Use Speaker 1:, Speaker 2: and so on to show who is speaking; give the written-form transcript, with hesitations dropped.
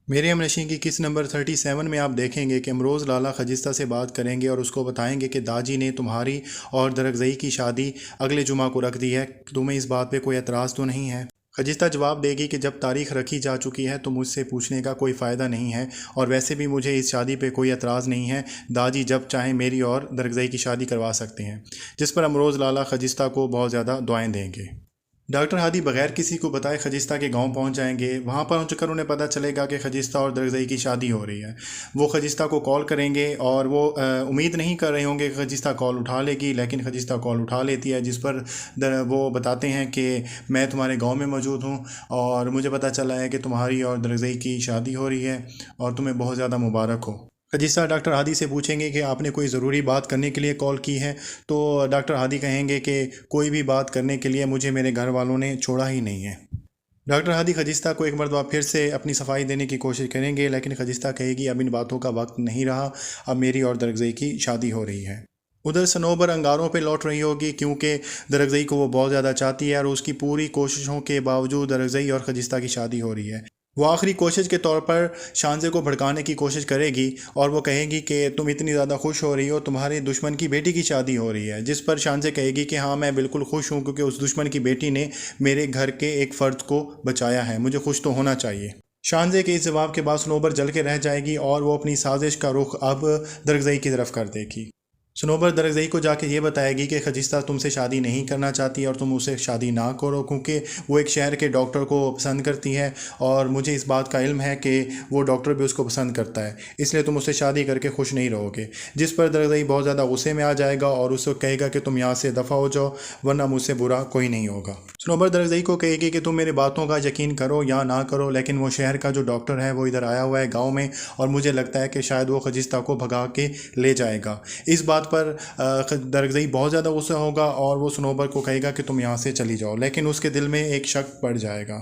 Speaker 1: मेरे हमनशीं की किस्त नंबर 37 में आप देखेंगे कि अमरोज़ लाला खजिस्ता से बात करेंगे और उसको बताएंगे कि दाजी ने तुम्हारी और दरगज़ई की शादी अगले जुमा को रख दी है। तुम्हें इस बात पे कोई एतराज़ तो नहीं है? खजिस्ता जवाब देगी कि जब तारीख रखी जा चुकी है तो मुझसे पूछने का कोई फ़ायदा नहीं है, और वैसे भी मुझे इस शादी पे कोई एतराज़ नहीं है। दादी जब चाहें मेरी और दरगज़ई की शादी करवा सकते हैं। जिस पर अमरोज़ लाला खजिस्ता को बहुत ज़्यादा दुआएं देंगे। डॉक्टर हादी बगैर किसी को बताए खजिस्ता के गांव पहुंच जाएंगे। वहां पहुंचकर उन्हें पता चलेगा कि खजिस्ता और दरगज़ई की शादी हो रही है। वो खजिस्ता को कॉल करेंगे और वो उम्मीद नहीं कर रहे होंगे कि खजिस्ता कॉल उठा लेगी, लेकिन खजिस्ता कॉल उठा लेती है। जिस पर वो बताते हैं कि मैं तुम्हारे गांव में मौजूद हूं और मुझे पता चला है कि तुम्हारी और दरगज़ई की शादी हो रही है और तुम्हें बहुत ज़्यादा मुबारक हो। खजिस्ता डॉक्टर हादी से पूछेंगे कि आपने कोई ज़रूरी बात करने के लिए कॉल की है, तो डॉक्टर हादी कहेंगे कि कोई भी बात करने के लिए मुझे मेरे घर वालों ने छोड़ा ही नहीं है। डॉक्टर हादी खजिस्ता को एक मरतबा फिर से अपनी सफाई देने की कोशिश करेंगे, लेकिन खजिस्ता कहेगी अब इन बातों का वक्त नहीं रहा, अब मेरी और दरगज़ई की शादी हो रही है। उधर सनोबर अंगारों पे लौट रही होगी, क्योंकि दरगज़ई को वो बहुत ज़्यादा चाहती है और उसकी पूरी कोशिशों के बावजूद दरगज़ई और खजिस्ता की शादी हो रही है। वो आखिरी कोशिश के तौर पर शानज़े को भड़काने की कोशिश करेगी और वो कहेगी कि तुम इतनी ज़्यादा खुश हो रही हो, तुम्हारे दुश्मन की बेटी की शादी हो रही है। जिस पर शानज़े कहेगी कि हाँ, मैं बिल्कुल खुश हूँ, क्योंकि उस दुश्मन की बेटी ने मेरे घर के एक फ़र्द को बचाया है, मुझे खुश तो होना चाहिए। शानज़े के इस जवाब के बाद सनोबर जल के रह जाएगी और वो अपनी साजिश का रुख अब दरगज़ई की तरफ कर देगी। सनोबर दरगज़ई को जाके ये बताएगी कि खजिस्ता तुमसे शादी नहीं करना चाहती और तुम उसे शादी ना करो, क्योंकि वो एक शहर के डॉक्टर को पसंद करती है और मुझे इस बात का इल्म है कि वो डॉक्टर भी उसको पसंद करता है, इसलिए तुम उससे शादी करके खुश नहीं रहोगे। जिस पर दरगज़ई बहुत ज़्यादा गुस्से में आ जाएगा और उसको कहेगा कि तुम यहाँ से दफ़ा हो जाओ, वरना मुझसे बुरा कोई नहीं होगा। सनोबर दरगज़ई को कहेगी कि तुम मेरे बातों का यकीन करो या ना करो, लेकिन वो शहर का जो डॉक्टर है वो इधर आया हुआ है गाँव में, और मुझे लगता है कि शायद वो खजिस्ता को भगा के ले जाएगा। इस बात पर दरगज़ई बहुत ज़्यादा गुस्सा होगा और वो सनोबर को कहेगा कि तुम यहाँ से चली जाओ, लेकिन उसके दिल में एक शक पड़ जाएगा।